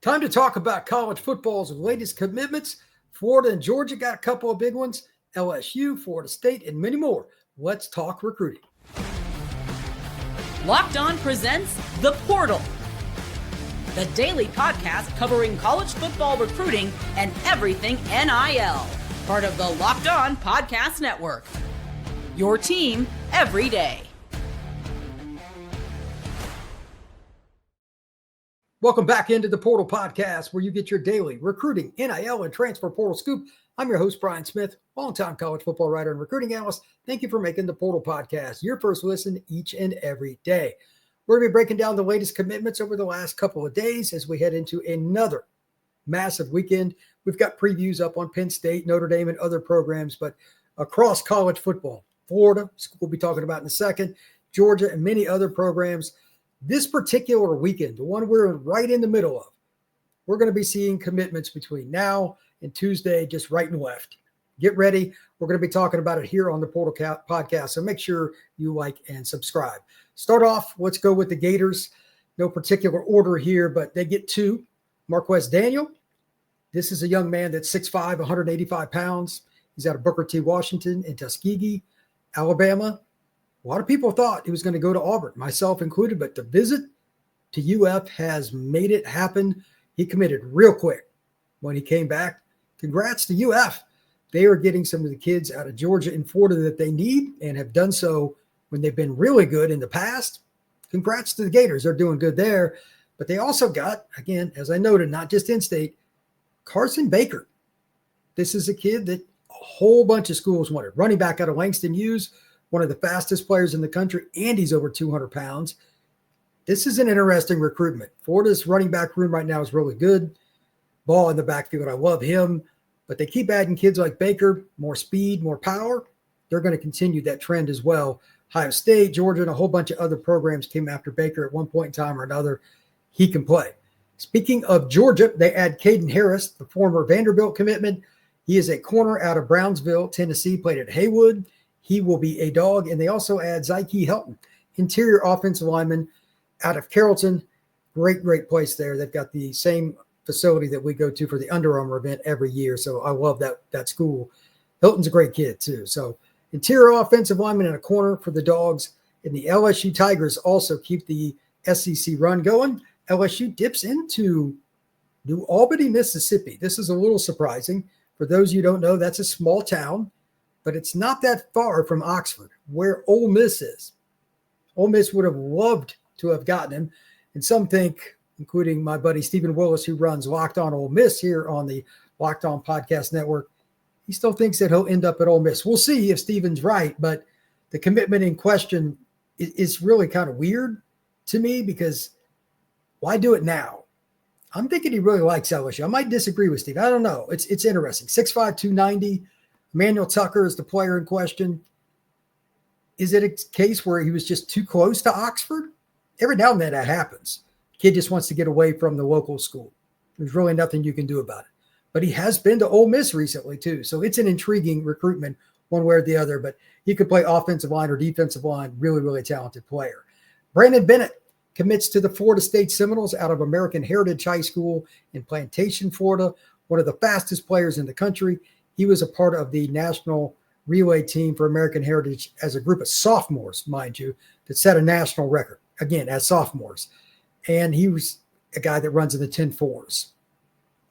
Time to talk about college football's latest commitments. Florida and Georgia got a couple of big ones. LSU, Florida State, and many more. Let's talk recruiting. Locked On presents The Portal, the daily podcast covering college football recruiting and everything NIL. Part of the Locked On Podcast Network. Your team every day. Welcome back into the Portal Podcast, where you get your daily recruiting, NIL, and transfer portal scoop. I'm your host, Brian Smith, longtime college football writer and recruiting analyst. Thank you for making the Portal Podcast your first listen each and every day. We're going to be breaking down the latest commitments over the last couple of days as we head into another massive weekend. We've got previews up on Penn State, Notre Dame, and other programs, but across college football, Florida, we'll be talking about in a second, Georgia, and many other programs. This particular weekend, the one we're right in the middle of, we're going to be seeing commitments between now and Tuesday, just right and left. Get ready. We're going to be talking about it here on the Portal Podcast, so make sure you like and subscribe. Start off, let's go with the Gators. No particular order here, but they get two. Marquez Daniel. This is a young man that's 6'5", 185 pounds. He's out of Booker T. Washington in Tuskegee, Alabama. A lot of people thought he was going to go to Auburn, myself included, but the visit to UF has made it happen. He committed real quick when he came back. Congrats to UF. They are getting some of the kids out of Georgia and Florida that they need and have done so when they've been really good in the past. Congrats to the Gators. They're doing good there. But they also got, again, as I noted, not just in-state, Carson Baker. This is a kid that a whole bunch of schools wanted. Running back out of Langston Hughes, one of the fastest players in the country, and he's over 200 pounds. This is an interesting recruitment. Florida's running back room right now is really good. Ball in the backfield, I love him. But they keep adding kids like Baker, more speed, more power. They're going to continue that trend as well. Ohio State, Georgia, and a whole bunch of other programs came after Baker at one point in time or another. He can play. Speaking of Georgia, they add Caden Harris, the former Vanderbilt commitment. He is a corner out of Brownsville, Tennessee, played at Haywood. He will be a dog. And they also add Zyke Helton, interior offensive lineman out of Carrollton. Great place there. They've got the same facility that we go to for the Under Armour event every year. So I love that school. Hilton's a great kid too. So interior offensive lineman and a corner for the Dogs. And the LSU Tigers also keep the SEC run going. LSU dips into New Albany, Mississippi. This is a little surprising. For those you don't know, that's a small town, but it's not that far from Oxford, where Ole Miss is. Ole Miss would have loved to have gotten him. And some think, including my buddy Stephen Willis, who runs Locked On Ole Miss here on the Locked On Podcast Network, he still thinks that he'll end up at Ole Miss. We'll see if Stephen's right, but the commitment in question is really kind of weird to me because why do it now? I'm thinking he really likes LSU. I might disagree with Steve. I don't know. It's interesting. 6'5", 290. Emmanuel Tucker is the player in question. Is it a case where he was just too close to Oxford? Every now and then that happens. Kid just wants to get away from the local school. There's really nothing you can do about it. But he has been to Ole Miss recently too. So it's an intriguing recruitment one way or the other. But he could play offensive line or defensive line. Really talented player. Brandon Bennett commits to the Florida State Seminoles out of American Heritage High School in Plantation, Florida. One of the fastest players in the country. He was a part of the national relay team for American Heritage as a group of sophomores, mind you, that set a national record, again, as sophomores. And he was a guy that runs in the 10-4s.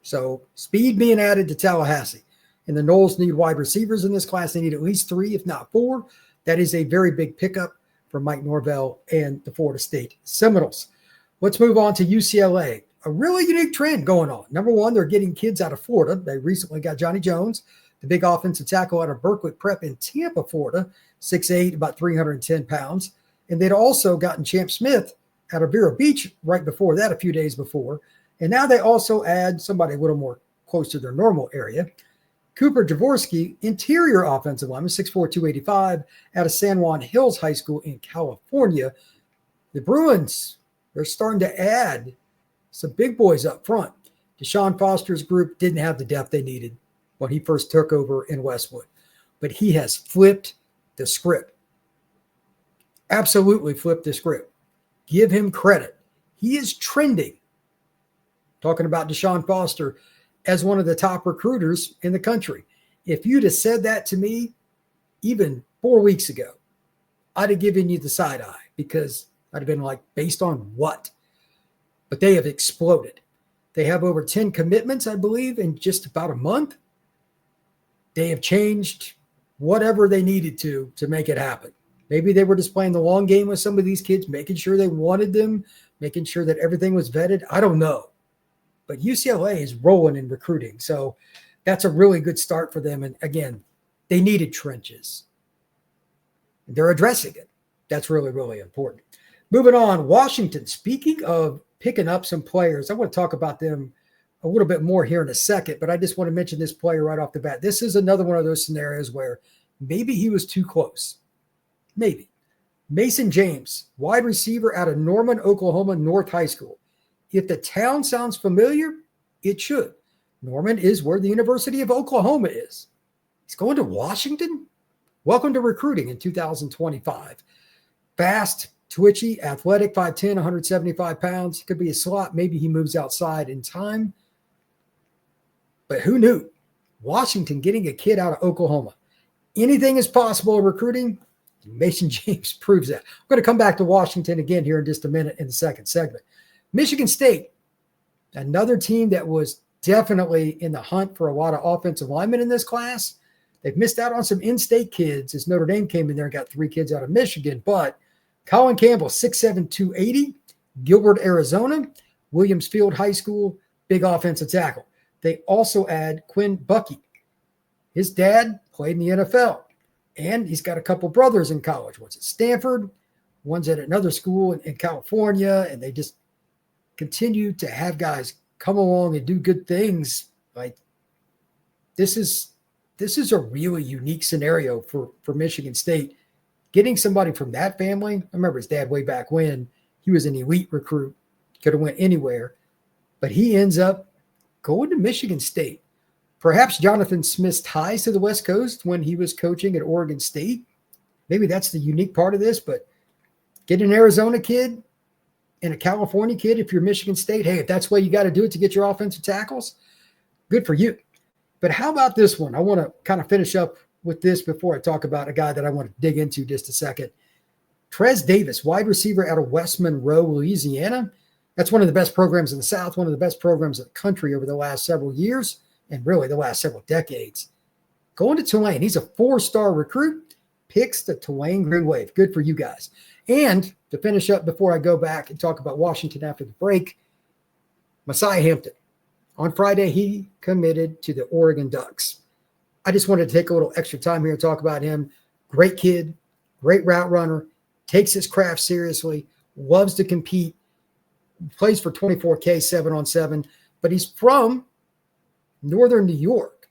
So speed being added to Tallahassee. And the Noles need wide receivers in this class. They need at least 3, if not 4. That is a very big pickup for Mike Norvell and the Florida State Seminoles. Let's move on to UCLA. A really unique trend going on. Number one, they're getting kids out of Florida. They recently got Johnny Jones, the big offensive tackle out of Berkeley Prep in Tampa, Florida, 6'8", about 310 pounds. And they'd also gotten Champ Smith out of Vero Beach right before that, a few days before. And now they also add somebody a little more close to their normal area. Cooper Jaworski, interior offensive lineman, 6'4", 285, out of San Juan Hills High School in California. The Bruins, they're starting to add some big boys up front. Deshaun Foster's group didn't have the depth they needed when he first took over in Westwood. But he has flipped the script. Absolutely flipped the script. Give him credit. He is trending talking about Deshaun Foster as one of the top recruiters in the country. If you'd have said that to me even 4 weeks ago, I'd have given you the side eye because I'd have been like, based on what? But they have exploded. They have over 10 commitments, I believe, in just about a month. They have changed whatever they needed to make it happen. Maybe they were just playing the long game with some of these kids, making sure they wanted them, making sure that everything was vetted. I don't know. But UCLA is rolling in recruiting. So that's a really good start for them. And again, they needed trenches. They're addressing it. That's really, really important. Moving on, Washington. Speaking of picking up some players, I want to talk about them a little bit more here in a second, but I just want to mention this player right off the bat. This is another one of those scenarios where maybe he was too close. Maybe. Mason James, wide receiver out of Norman, Oklahoma North High School. If the town sounds familiar, it should. Norman is where the University of Oklahoma is. He's going to Washington? Welcome to recruiting in 2025. Fast, twitchy, athletic, 5'10", 175 pounds. He could be a slot. Maybe he moves outside in time. But who knew? Washington getting a kid out of Oklahoma. Anything is possible in recruiting. Mason James proves that. I'm going to come back to Washington again here in just a minute in the second segment. Michigan State, another team that was definitely in the hunt for a lot of offensive linemen in this class. They've missed out on some in-state kids as Notre Dame came in there and got 3 kids out of Michigan. But Colin Campbell, 6'7", 280, Gilbert, Arizona, Williams Field High School, big offensive tackle. They also add Quinn Buckey. His dad played in the NFL, and he's got a couple brothers in college. One's at Stanford, one's at another school in California, and they just continue to have guys come along and do good things. Like this is a really unique scenario for Michigan State. Getting somebody from that family, I remember his dad way back when, he was an elite recruit, could have went anywhere, but he ends up going to Michigan State. Perhaps Jonathan Smith's ties to the West Coast when he was coaching at Oregon State. Maybe that's the unique part of this, but get an Arizona kid and a California kid if you're Michigan State. Hey, if that's the way you got to do it to get your offensive tackles, good for you. But how about this one? I want to kind of finish up with this before I talk about a guy that I want to dig into just a second. Trez Davis, wide receiver out of West Monroe, Louisiana. That's one of the best programs in the South, one of the best programs in the country over the last several years, and really the last several decades. Going to Tulane. He's a 4-star recruit, picks the Tulane Green Wave. Good for you guys. And to finish up before I go back and talk about Washington after the break, Messiah Hampton. On Friday, he committed to the Oregon Ducks. I just wanted to take a little extra time here and talk about him. Great kid, great route runner, takes his craft seriously, loves to compete, plays for 24K 7-on-7, but he's from Northern New York.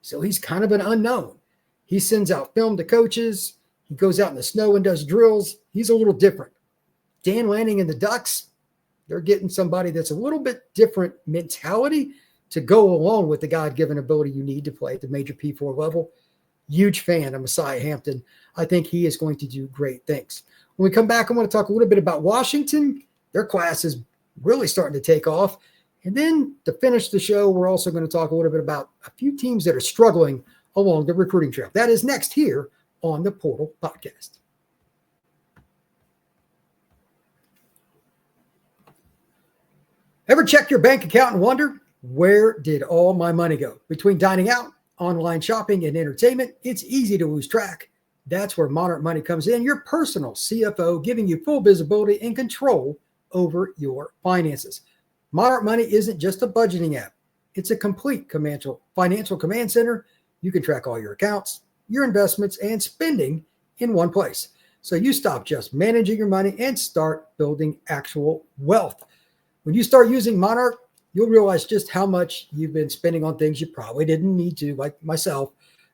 So he's kind of an unknown. He sends out film to coaches. He goes out in the snow and does drills. He's a little different. Dan Lanning and the Ducks, they're getting somebody that's a little bit different mentality to go along with the God-given ability you need to play at the major P4 level. Huge fan of Messiah Hampton. I think he is going to do great things. When we come back, I want to talk a little bit about Washington. Their class is really starting to take off. And then to finish the show, we're also going to talk a little bit about a few teams that are struggling along the recruiting trail. That is next here on the Portal Podcast. Ever check your bank account and wonder, where did all my money go? Between dining out, online shopping, and entertainment, it's easy to lose track. That's where Monarch Money comes in, your personal CFO, giving you full visibility and control over your finances. Monarch Money isn't just a budgeting app. It's a complete financial command center. You can track all your accounts, your investments, and spending in one place. So you stop just managing your money and start building actual wealth. When you start using Monarch, you'll realize just how much you've been spending on things you probably didn't need to, like myself.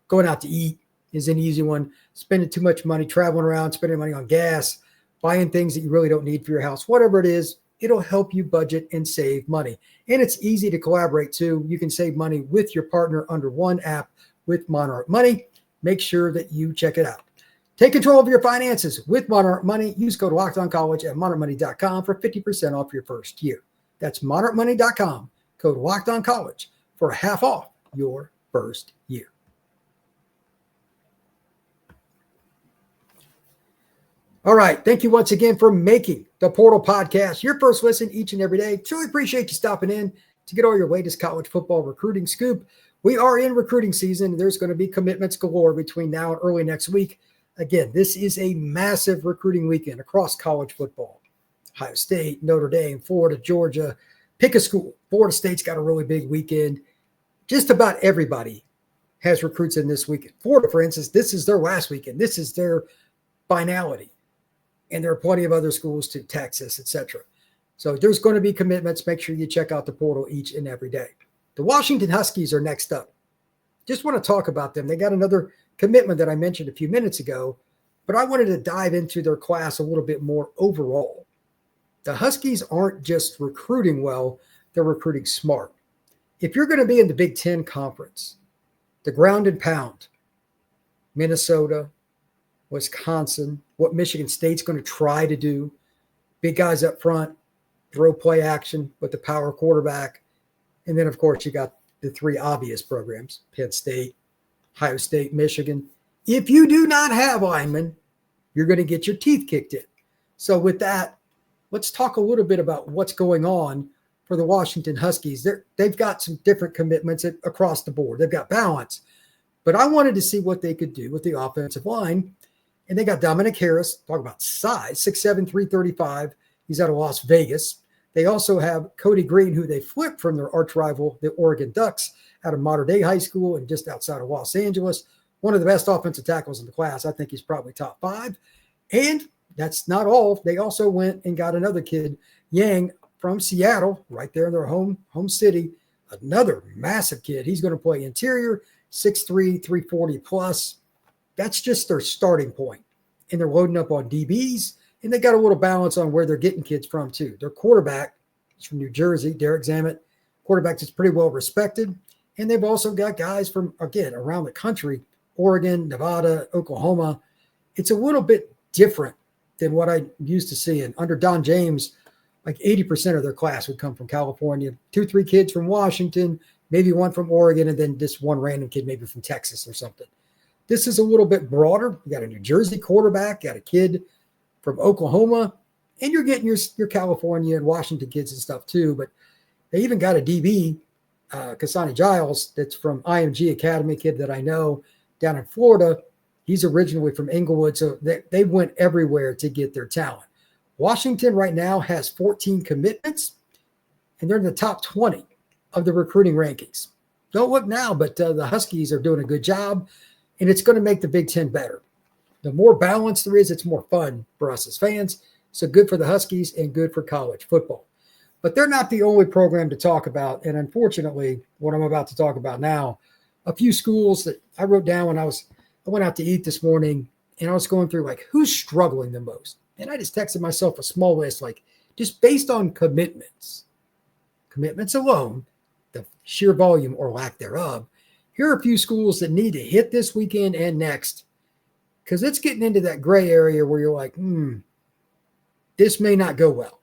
Going out to eat is an easy one. Spending too much money, traveling around, spending money on gas, buying things that you really don't need for your house, whatever it is, it'll help you budget and save money. And it's easy to collaborate too. You can save money with your partner under one app with Monarch Money. Make sure that you check it out. Take control of your finances with Monarch Money. Use code LOCKEDONCollege at monarchmoney.com for 50% off your first year. That's monarchmoney.com, code LOCKEDONCollege for half off your first year. All right. Thank you once again for making the Portal Podcast your first listen each and every day. Truly appreciate you stopping in to get all your latest college football recruiting scoop. We are in recruiting season. There's going to be commitments galore between now and early next week. Again, this is a massive recruiting weekend across college football. Ohio State, Notre Dame, Florida, Georgia. Pick a school. Florida State's got a really big weekend. Just about everybody has recruits in this weekend. Florida, for instance, this is their last weekend. This is their finality. And there are plenty of other schools to Texas, etc. So there's going to be commitments. Make sure you check out the portal each and every day. The Washington Huskies are next up. Just want to talk about them. They got another commitment that I mentioned a few minutes ago, but I wanted to dive into their class a little bit more overall. The Huskies aren't just recruiting well, they're recruiting smart. If you're going to be in the Big Ten Conference, the ground and pound, Minnesota, Wisconsin, what Michigan State's going to try to do, big guys up front, throw play action with the power quarterback. And then, of course, you got the three obvious programs, Penn State, Ohio State, Michigan. If you do not have linemen, you're going to get your teeth kicked in. So with that, let's talk a little bit about what's going on for the Washington Huskies. They've got some different commitments across the board. They've got balance. But I wanted to see what they could do with the offensive line. And they got Dominic Harris, talk about size, 6'7", 335. He's out of Las Vegas. They also have Cody Green, who they flipped from their arch rival, the Oregon Ducks, out of Mater Dei High School and just outside of Los Angeles. One of the best offensive tackles in the class. I think he's probably top 5. And that's not all. They also went and got another kid, Yang, from Seattle, right there in their home city. Another massive kid. He's going to play interior, 6'3", 340 plus. That's just their starting point. And they're loading up on DBs, and they got a little balance on where they're getting kids from, too. Their quarterback is from New Jersey, Derek Zammit, quarterback that's pretty well respected. And they've also got guys from, again, around the country, Oregon, Nevada, Oklahoma. It's a little bit different than what I used to see. And under Don James, like 80% of their class would come from California, 2-3 kids from Washington, maybe one from Oregon, and then just one random kid maybe from Texas or something. This is a little bit broader. You got a New Jersey quarterback, got a kid from Oklahoma, and you're getting your California and Washington kids and stuff too. But they even got a DB, Kasani Giles, that's from IMG Academy, kid that I know down in Florida. He's originally from Inglewood, so they went everywhere to get their talent. Washington right now has 14 commitments, and they're in the top 20 of the recruiting rankings. Don't look now, but the Huskies are doing a good job. And it's going to make the Big Ten better. The more balance there is, it's more fun for us as fans. So good for the Huskies and good for college football. But they're not the only program to talk about. And unfortunately, what I'm about to talk about now, a few schools that I wrote down when I went out to eat this morning, and I was going through like who's struggling the most. And I just texted myself a small list, like just based on commitments alone, the sheer volume or lack thereof. Here are a few schools that need to hit this weekend and next, because it's getting into that gray area where you're like, this may not go well.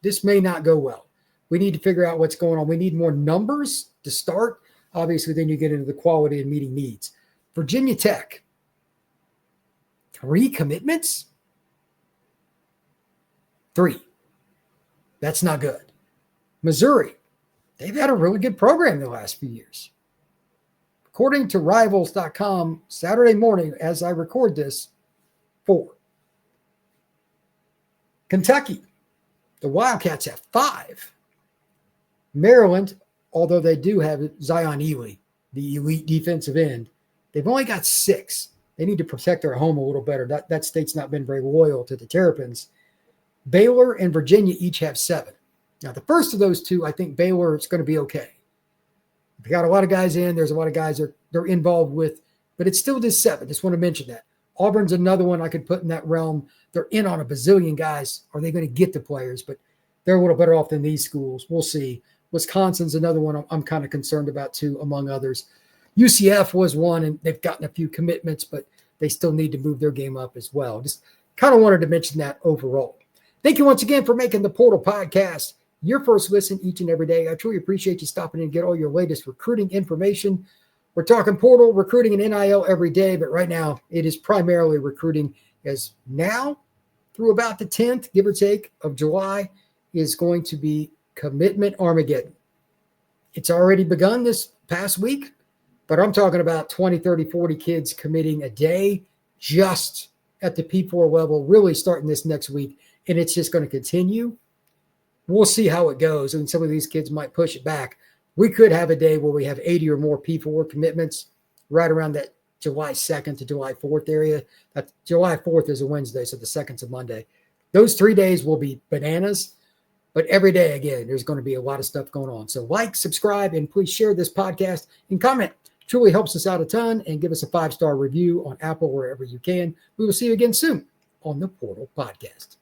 This may not go well. We need to figure out what's going on. We need more numbers to start. Obviously, then you get into the quality and meeting needs. Virginia Tech, 3 commitments? 3. That's not good. Missouri, they've had a really good program the last few years. According to Rivals.com, Saturday morning, as I record this, 4. Kentucky, the Wildcats have 5. Maryland, although they do have Zion Ely, the elite defensive end, they've only got 6. They need to protect their home a little better. That state's not been very loyal to the Terrapins. Baylor and Virginia each have 7. Now, the first of those 2, I think Baylor is going to be okay. They got a lot of guys in. There's a lot of guys they're involved with, but it's still just 7. Just want to mention that. Auburn's another one I could put in that realm. They're in on a bazillion guys. Are they going to get the players? But they're a little better off than these schools. We'll see. Wisconsin's another one I'm kind of concerned about too, among others. UCF was one, and they've gotten a few commitments, but they still need to move their game up as well. Just kind of wanted to mention that overall. Thank you once again for making the Portal Podcast your first listen each and every day. I truly appreciate you stopping in and get all your latest recruiting information. We're talking portal, recruiting, and NIL every day, but right now it is primarily recruiting, as now through about the 10th, give or take, of July is going to be Commitment Armageddon. It's already begun this past week, but I'm talking about 20, 30, 40 kids committing a day just at the P4 level, really starting this next week, and it's just going to continue. We'll see how it goes, and some of these kids might push it back. We could have a day where we have 80 or more P4 commitments right around that July 2nd to July 4th area. That July 4th is a Wednesday, so the 2nd's a Monday. Those 3 days will be bananas, but every day, again, there's going to be a lot of stuff going on. So like, subscribe, and please share this podcast and comment. Truly helps us out a ton, and give us a 5-star review on Apple, wherever you can. We will see you again soon on the Portal Podcast.